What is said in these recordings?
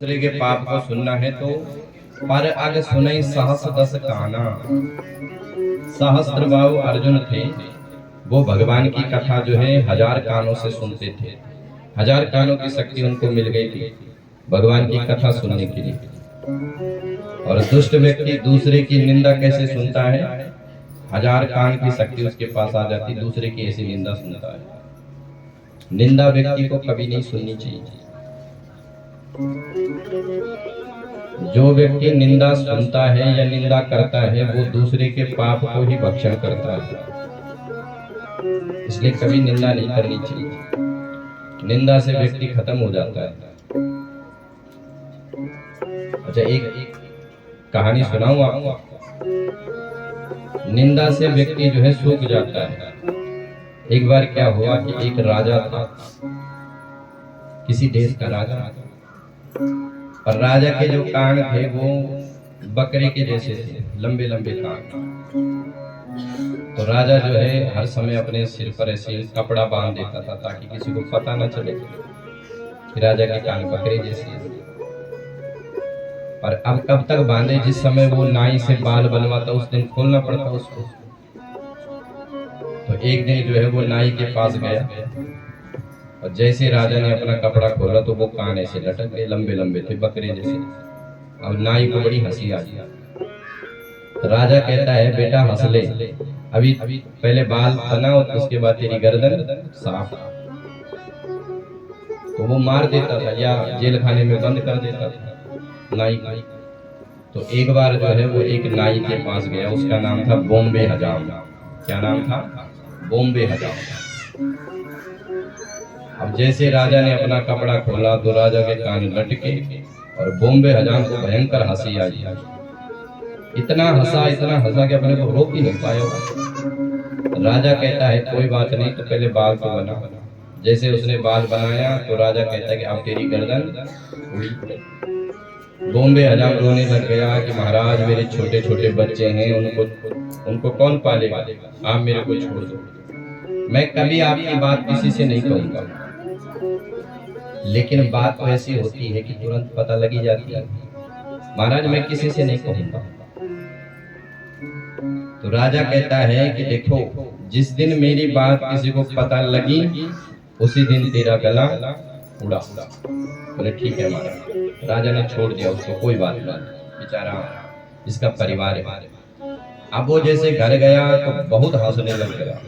दूसरे के पाप को सुनना है तो पर अग सुनई सहस दस काना। सहस्त्र बाहु अर्जुन थे, वो भगवान की कथा जो है 1000 कानों से सुनते थे। 1000 कानों की शक्ति उनको मिल गई थी भगवान की कथा सुनने के लिए। और दुष्ट व्यक्ति दूसरे की निंदा कैसे सुनता है? 1000 कान की शक्ति उसके पास आ जाती, दूसरे की ऐसी निंदा सुनता है। निंदा व्यक्ति को कभी नहीं सुननी चाहिए। जो व्यक्ति निंदा सुनता है या निंदा करता है वो दूसरे के पाप को ही भक्षण करता है। इसलिए कभी निंदा नहीं करनी चाहिए। निंदा से व्यक्ति खत्म हो जाता है। अच्छा, एक कहानी सुनाऊं आपको। निंदा से व्यक्ति जो है सूख जाता है। एक बार क्या हुआ कि एक राजा था, किसी देश का राजा, और राजा के जो कान थे वो बकरे के जैसे थे, लंबे लंबे कान। तो राजा जो है हर समय अपने सिर पर ऐसे कपड़ा बांध देता था ताकि किसी को पता न चले कि राजा के कान बकरे जैसे हैं। और अब कब तक बांधे? जिस समय वो नाई से बाल बनवाता उस दिन खोलना पड़ता उसको। तो एक दिन जो है वो नाई के पास गया और जैसे राजा ने अपना कपड़ा खोला तो वो कान ऐसे लटक गए, लंबे लंबे थे बकरे जैसे। अब नाई को बड़ी हंसी आ गई। राजा कहता है, बेटा हंस ले, अभी पहले बाल बनाओ उसके बाद तेरी गर्दन साफ। तो वो मार देता था या जेल खाने में बंद कर देता था नाई। तो एक बार जो है वो एक नाई के पास गया, उसका नाम था बॉम्बे हजाम। क्या नाम था? बॉम्बे हजाम। अब जैसे राजा ने अपना कपड़ा खोला तो राजा के कान लटके और बॉम्बे हजाम को भयंकर हंसी आई। इतना हंसा कि अपने को रोक ही नहीं पाया। राजा कहता है, कोई बात नहीं, तो पहले बाल तो बना। जैसे उसने बाल बनाया तो राजा कहता है कि अब तेरी गर्दन हुई। बॉम्बे हजाम रोने लग गया कि महाराज मेरे छोटे छोटे बच्चे हैं, उनको कौन पालेगा, आप मेरे को छोड़ दो। मैं कभी आपकी बात किसी से नहीं कहूंगा। लेकिन बात तो ऐसी होती है कि तुरंत पता लगी जाती है। महाराज मैं किसी से नहीं कहूंगा। तो राजा कहता है कि देखो, जिस दिन मेरी बात किसी को पता लगी उसी दिन तेरा गला उड़ा। बोले ठीक है महाराज। राजा ने छोड़ दिया उसको, कोई बात नहीं, बेचारा इसका परिवार है। अब वो जैसे घर गया तो बहुत हंसने लग गया।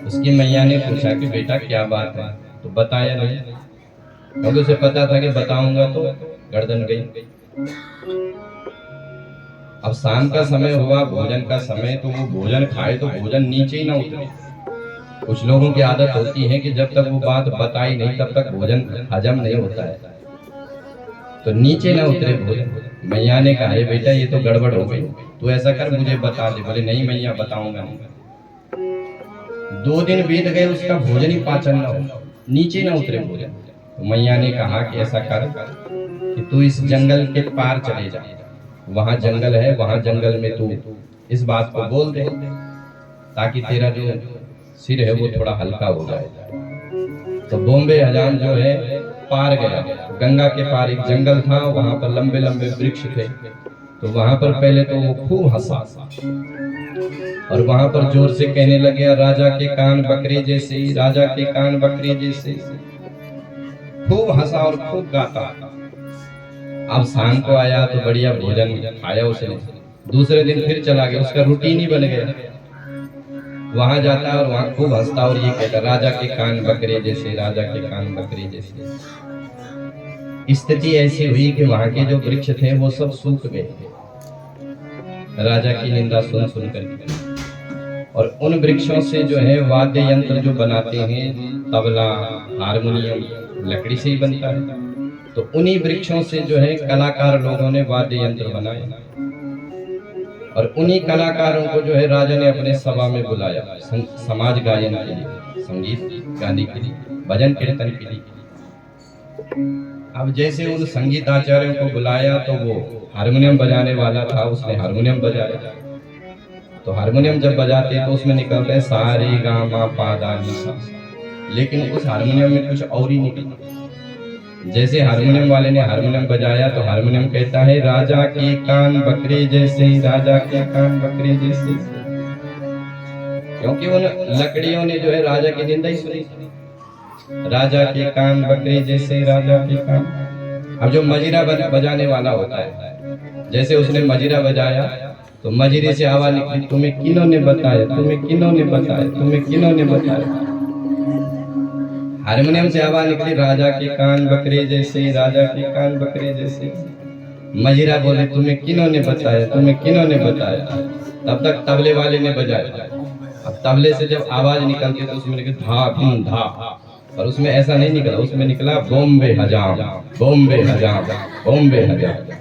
उसकी मैया ने पूछा कि बेटा क्या बात है? तो बताया नहीं, क्योंकि उसे पता था कि बताऊंगा तो गर्दन गई। अब शाम का समय हुआ, भोजन का समय, तो वो भोजन खाए तो भोजन नीचे ही ना उतरे। कुछ लोगों की आदत होती है कि जब तक वो बात बताई नहीं तब तक भोजन हजम नहीं होता है, तो नीचे ना उतरे भोजन। मैया ने कहा, बेटा ये तो गड़बड़ हो गई, तू ऐसा कर मुझे बता दे। बोले नहीं मैया, बताऊंगा नहीं। 2 दिन बीत गए, उसका भोजन ही पाचन न हो, नीचे न उतरे भोजन। तो मैया ने कहा कि ऐसा कर कि तू इस जंगल के पार चले जा, वहां जंगल है, वहां जंगल में तू इस बात को बोल दे ताकि तेरा जो सिर है वो थोड़ा हल्का हो जाए। तो बॉम्बे हजाम जो है पार गया, गंगा के पार एक जंगल था, वहां पर लंबे लंबे वृक्ष थे। तो वहां पर पहले तो वो खूब हंसा और वहां पर जोर से कहने लगे, राजा के कान बकरे जैसे, राजा के कान बकरे जैसे। खूब हंसा और खूब गाता। अब शाम को आया तो बढ़िया भोजन खाया उसने। दूसरे दिन फिर चला गया, उसका रूटीन ही बन गया। वहां जाता और वहां खूब हंसता और ये कहता, राजा के कान बकरे जैसे, राजा के कान बकरे जैसे। स्थिति ऐसी हुई कि वहां के जो वृक्ष थे वो सब सूख गए राजा की निंदा सुन सुन कर। और उन वृक्षों से जो है वाद्य यंत्र जो बनाते हैं, तबला, हारमोनियम, लकड़ी से ही बनता है। तो उन्हीं वृक्षों से जो है कलाकार लोगों ने वाद्य यंत्र बनाए और उन्हीं कलाकारों को जो है राजा ने अपने सभा में बुलाया, समाज गायन के लिए, संगीत गाने के लिए, भजन कीर्तन के लिए। अब जैसे उन संगीत आचार्यों को बुलाया तो वो हारमोनियम बजाने वाला था, उसने हारमोनियम बजाया। तो हारमोनियम जब बजाते तो उसमें निकलते हैं सा रे गा मा पा धा नी सा, लेकिन उस हारमोनियम में कुछ और ही निकला। जैसे हारमोनियम वाले ने हारमोनियम बजाया तो हारमोनियम कहता है राजा के कान बकरे जैसे, राजा के कान बकरे जैसे, क्योंकि उन लकड़ियों ने जो है राजा की निंदा ही सुनी। राजा के कान बकरे जैसे, राजा के कान। अब जो मजीरा बजाने वाला होता है, जैसे उसने मजीरा बजाया तो मजीरे से आवाज निकली, तुम्हें किन्होंने बताया, तुम्हें किन्होंने बताया, तुम्हें किन्होंने बताया। हारमोनियम से आवाज निकली, राजा के कान बकरे जैसे, राजा के कान बकरे जैसे। मजीरा बोले, तुम्हें किन्होंने बताया, तुम्हें किन्होंने बताया। तब तक तबले वाले ने बजाया। अब तबले से जब आवाज निकलती तो उसमें निकली धा धूम धा, और उसमें ऐसा नहीं निकला, उसमें निकला बॉम्बे हजाम, बॉम्बे हजाम, बॉम्बे हजाम।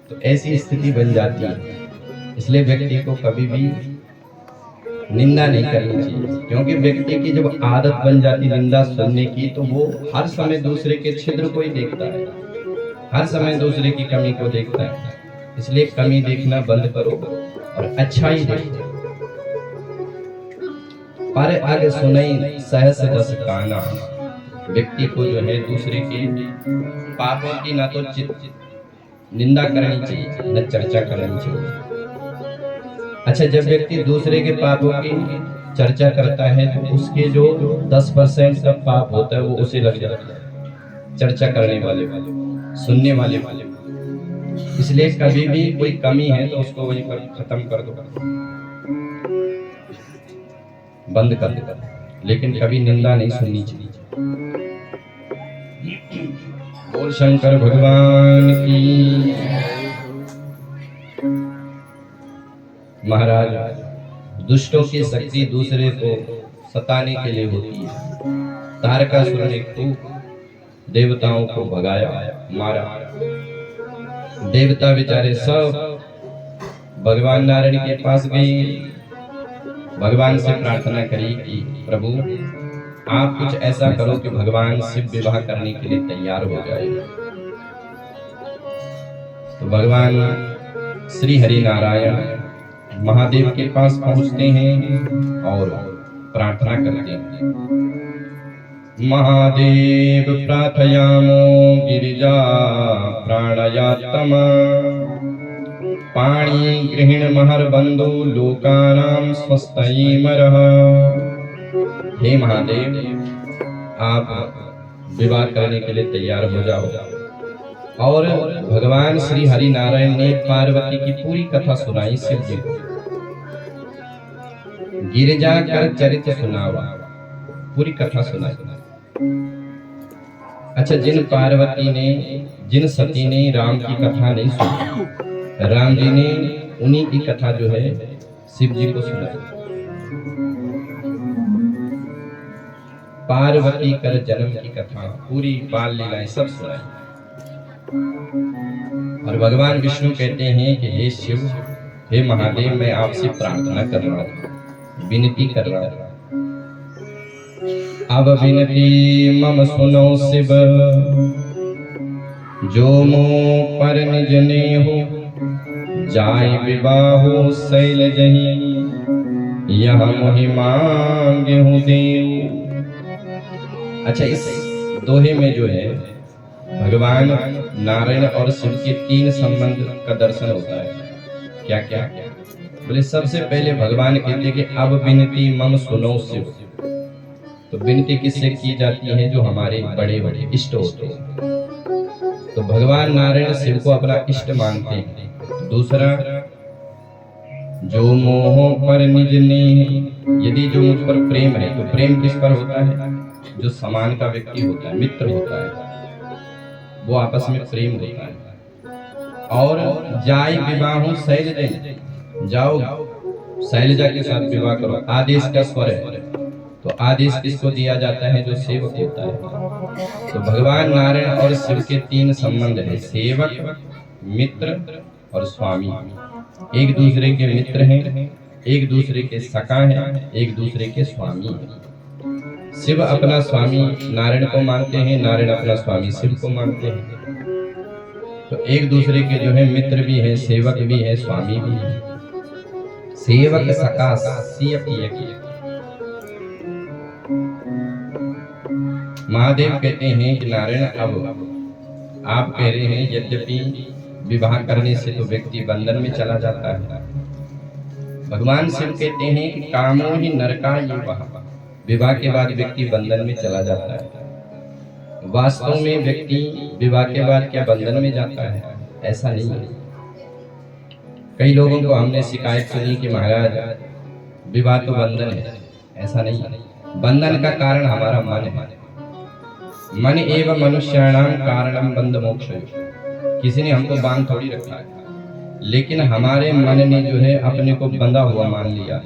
तो ऐसी स्थिति बन जाती है। इसलिए व्यक्ति को कभी भी निंदा नहीं करनी चाहिए, क्योंकि व्यक्ति की जब आदत बन जाती निंदा सुनने की तो वो हर समय दूसरे के छिद्र को ही देखता है, हर समय दूसरे की कमी को देखता है। इसलिए कमी देखना बंद करो और अच्छाई देखो। पर अग सुनई सहस दस काना, व्यक्ति को जो है दूसरे के पापों की ना तो निंदा करनी चाहिए न चर्चा करनी चाहिए। अच्छा, जब व्यक्ति दूसरे के पापों की चर्चा करता है तो उसके जो 10% का पाप होता है वो उसे लग जाता है, चर्चा करने वाले, सुनने वाले। इसलिए कभी भी कोई कमी है तो उसको वहीं पर खत्म कर दो, बंद कर दो, लेकिन कभी निंदा नहीं सुननी चाहिए। बोल शंकर भगवान की। महाराज, दुष्टों की शक्ति दूसरे को सताने के लिए होती है। तारकासुर ने खूब देवताओं को भगाया, मारा। देवता बेचारे सब भगवान नारायण के पास गए, भगवान से प्रार्थना करी कि प्रभु आप कुछ ऐसा करो कि भगवान शिव विवाह करने के लिए तैयार हो जाए। तो भगवान श्री हरि नारायण महादेव के पास पहुंचते हैं और प्रार्थना करते हैं। महादेव प्रार्थयामो गिरिजा प्राणयात्मा, पाणी गृहिण महर बंधु लोकानां स्वस्तयीमरः। हे महादेव, आप विवाह करने के लिए तैयार हो जाओ। और भगवान श्री हरि नारायण ने पार्वती की पूरी कथा सुनाई शिव जी को। गिरिजा कर चरित्र सुनावा, पूरी कथा सुनाई। अच्छा, जिन पार्वती ने, जिन सती ने राम की कथा नहीं सुनी, राम जी ने उन्हीं की कथा जो है शिव जी को सुनाई। पार्वती कर जन्म की कथा, पूरी बाल लीलाएं सब सुनाई। और भगवान विष्णु कहते हैं कि हे शिव, हे महादेव, मैं आपसे प्रार्थना कर रहा हूं, विनती कर रहा हूं। अब विनती मम सुनो शिव, जो मोह पर निज ने हो, जाय विवाहो शैल जही, यह मोहि मांगे हूं देव। अच्छा, इस दोहे में जो है भगवान नारायण और शिव के 3 संबंध का दर्शन होता है। क्या क्या? बोले सबसे पहले भगवान कहते कि अब विनती मम सुनो शिव। तो विनती किससे की जाती है? जो हमारे बड़े बड़े इष्ट होते हैं। तो भगवान नारायण शिव को अपना इष्ट मानते हैं। दूसरा, जो मोह पर निज ने, यदि जो मुझ पर प्रेम है तो प्रेम किस पर होता है? जो समान का व्यक्ति होता है, मित्र होता है, वो आपस में प्रेम होता है। और जाय विवाह शैलजा, जाओ शैलजा के साथ विवाह करो। आदेश का स्वर है, तो आदेश किसको दिया जाता है? जो सेवक होता है। तो भगवान नारायण और शिव के 3 संबंध है, सेवक, मित्र और स्वामी। एक दूसरे के मित्र हैं, एक दूसरे के सखा हैं, एक दूसरे के स्वामी हैं। शिव अपना स्वामी नारायण को मानते हैं, नारायण अपना स्वामी शिव को मानते हैं। तो एक दूसरे के जो है मित्र भी हैं, सेवक भी है, स्वामी भी है। सेवक सखा सियप यकी। महादेव कहते हैं कि नारायण, अब आप कह रहे हैं यद्यपि विवाह करने से तो व्यक्ति बंधन में चला जाता है। भगवान शिव कहते हैं कि कामो ही नरका ये वहाँ, विवाह के बाद व्यक्ति बंधन में चला जाता है। वास्तव में व्यक्ति विवाह के बाद क्या बंधन में जाता है? ऐसा नहीं है। कई लोगों को हमने शिकायत सुनी कि महाराज विवाह तो बंधन है। ऐसा नहीं है। बंधन का कारण हमारा मन है। मन एवं मनुष्याणाम कारणम बंध मोक्ष। किसी ने हमको बांध थोड़ी रखा है, लेकिन हमारे मन ने जो है अपने को बंधा हुआ मान लिया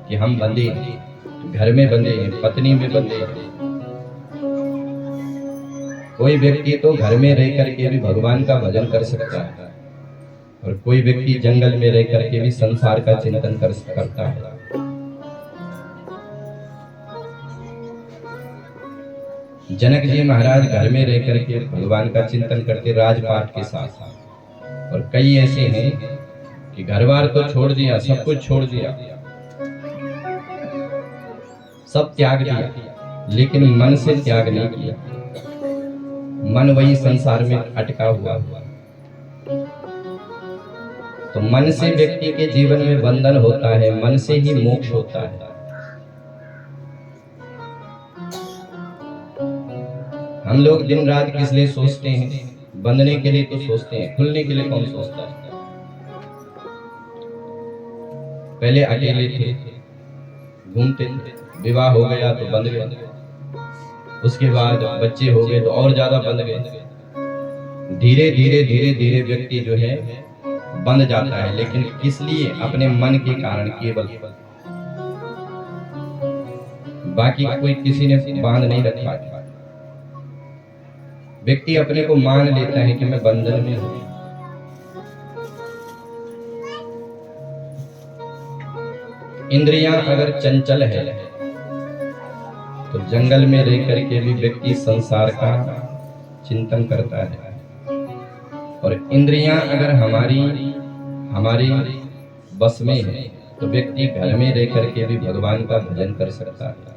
कि हम बंधे हैं, घर में बंधे हैं, पत्नी में बंधे हैं। कोई व्यक्ति तो घर में रह करके भी भगवान का भजन कर सकता है, और कोई व्यक्ति जंगल में रह करके भी संसार का चिंतन करता है। जनक जी महाराज घर में रह करके भगवान का चिंतन करते राजपाट के साथ, और कई ऐसे हैं कि घर बार तो छोड़ दिया, सब कुछ छोड़ दिया, सब त्याग दिया, लेकिन मन से त्याग नहीं किया। मन वही संसार में अटका हुआ। तो मन से व्यक्ति के जीवन में बंधन होता है, मन से ही मोक्ष होता है। हम लोग दिन रात किस लिए सोचते हैं? बंधने के लिए तो सोचते हैं, खुलने के लिए कौन सोचता है? पहले अकेले थे, घूमते थे, विवाह हो गया तो बंध गए, उसके बाद बच्चे हो गए तो और ज्यादा बंध गए। धीरे धीरे धीरे धीरे व्यक्ति जो है बंध जाता है, लेकिन किस लिए? अपने मन के कारण केवल। बाकी कोई किसी ने बांध नहीं रखा। व्यक्ति अपने को मान लेता है कि मैं बंधन में हूं। इंद्रियां अगर चंचल है तो जंगल में रह करके भी व्यक्ति संसार का चिंतन करता है, और इंद्रियां अगर हमारी बस में है तो व्यक्ति घर में रह करके भी भगवान का भजन कर सकता है।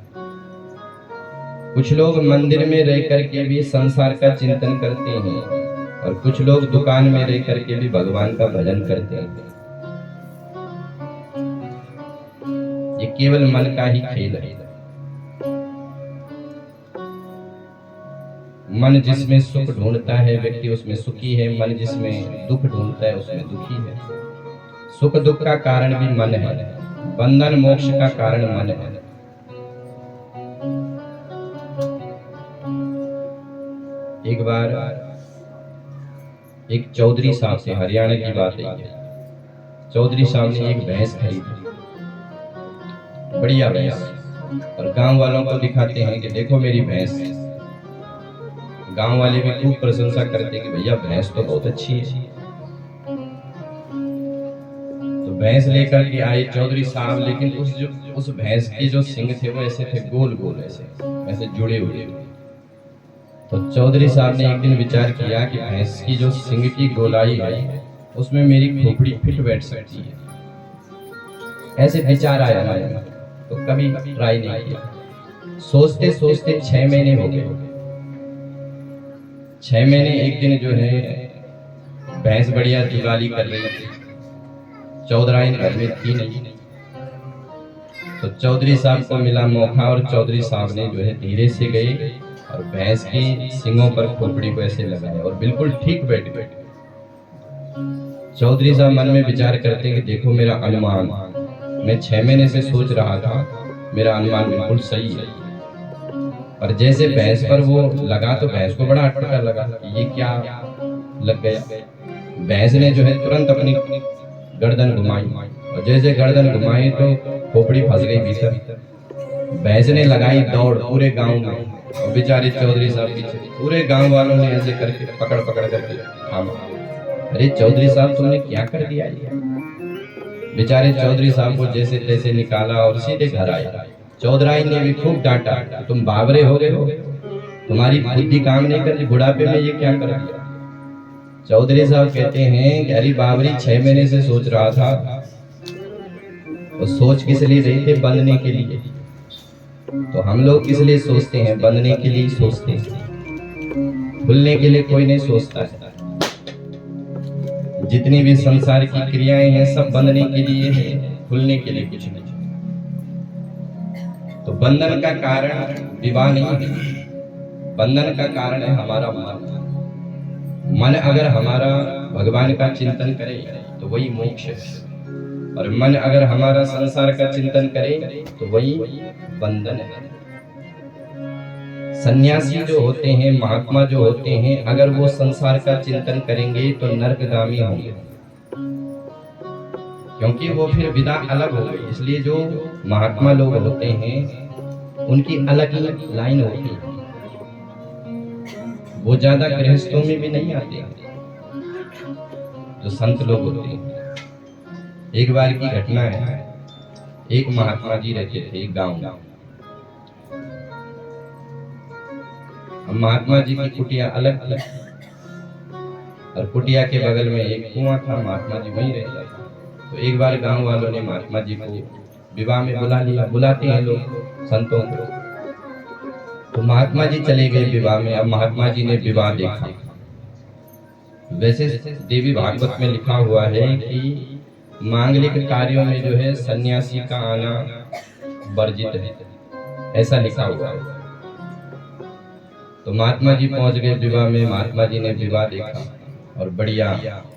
कुछ लोग मंदिर में रह करके भी संसार का चिंतन करते हैं, और कुछ लोग दुकान में रह करके भी भगवान का भजन करते हैं। ये केवल मन का ही खेल है। मन जिसमें सुख ढूंढता है व्यक्ति उसमें सुखी है, मन जिसमें दुख ढूंढता है उसमें दुखी है। सुख दुख का कारण भी मन है, बंधन मोक्ष का कारण मन है। एक बार एक चौधरी साहब से, हरियाणा की बात है, चौधरी साहब ने एक भैंस खरीदी, बढ़िया भैंस, और गांव वालों को दिखाते हैं कि देखो मेरी भैंस। गांव वाले भी खूब प्रशंसा करते हैं कि भैया भैंस तो बहुत अच्छी है। तो भैंस लेकर के आए चौधरी साहब, लेकिन उस भैंस के जो सिंग थे वो ऐसे थे, गोल गोल ऐसे जुड़े हुए। तो चौधरी साहब ने एक दिन विचार किया कि भैंस की जो सिंग की गोलाई है उसमें मेरी खोपड़ी फिट बैठ सकती है। ऐसे विचार आया ना, तो कभी ट्राई नहीं किया। सोचते सोचते 6 महीने हो गए। 6 महीने एक दिन जो है भैंस बढ़िया जुगाली कर रही थी, चौधराइन घर में थी नहीं। तो चौधरी साहब को मिला मौका, और चौधरी साहब ने जो है धीरे से गए और भैंस की सिंगों पर खोपड़ी को ऐसे लगाया, और बिल्कुल ठीक बैठ गए। चौधरी साहब मन में विचार करते हैं कि देखो मेरा अनुमान, मैं 6 महीने से सोच रहा था, मेरा अनुमान बिल्कुल सही है। और जैसे भैंस पर वो लगा तो भैंस को बड़ा अटपटा लगा कि ये क्या लग गया। भैंस ने जो है तुरंत अपनी गर्दन घुमाई, और जैसे गर्दन घुमाई तो खोपड़ी फंस गई भीतर। भैंस ने लगाई दौड़ पूरे गांव में, और बेचारे चौधरी साहब पीछे। पूरे गांव वालों ने ऐसे करके पकड़ करके थामा। अरे चौधरी साहब तुमने क्या कर दिया ये? बेचारे चौधरी साहब को जैसे तैसे निकाला और सीधे घर आए। चौधराई ने भी खूब डांटा, तुम बावरे हो गए हो, तुम्हारी बुद्धि काम नहीं करती, बुढ़ापे में ये क्या कर दिया? चौधरी साहब कहते हैं कि अरे बावरी 6 महीने से सोच रहा था। और सोच किस लिए रही थे? बंधने के लिए। तो हम लोग किस लिए सोचते हैं? बंधने के लिए सोचते हैं, खुलने के लिए कोई नहीं सोचता है। जितनी भी संसार की क्रियाएं हैं सब बंधने के लिए है, खुलने के लिए कुछ नहीं। तो बंधन का कारण विवाह नहीं है, बंधन का कारण है हमारा मन। मन अगर हमारा भगवान का चिंतन करे तो वही मोक्ष है, और मन अगर हमारा संसार का चिंतन करे तो वही बंधन है। सन्यासी जो होते हैं, महात्मा जो होते हैं, अगर वो संसार का चिंतन करेंगे तो नरकगामी होंगे, क्योंकि वो फिर विदा अलग हो गई। इसलिए जो महात्मा लोग होते हैं उनकी अलग अलग लाइन होती है, वो ज्यादा गृहस्थों में भी नहीं आते जो संत लोग होते हैं। एक बार की घटना है, एक महात्मा जी रहते थे एक गांव में। महात्मा जी की कुटिया अलग थी और कुटिया के बगल में एक कुआं था, महात्मा जी वहीं रहते थे। तो एक बार गांव वालों ने महात्मा जी को विवाह में बुला लिया, बुलाते हैं लोग संतों को। तो महात्मा जी चले गए विवाह में। अब महात्मा जी ने विवाह देखा। वैसे देवी भागवत में लिखा हुआ है कि मांगलिक कार्यों में जो है सन्यासी का आना वर्जित है, ऐसा लिखा हुआ है। तो महात्मा जी पहुंच गए विवाह में। महात्मा जी ने विवाह देखा और बढ़िया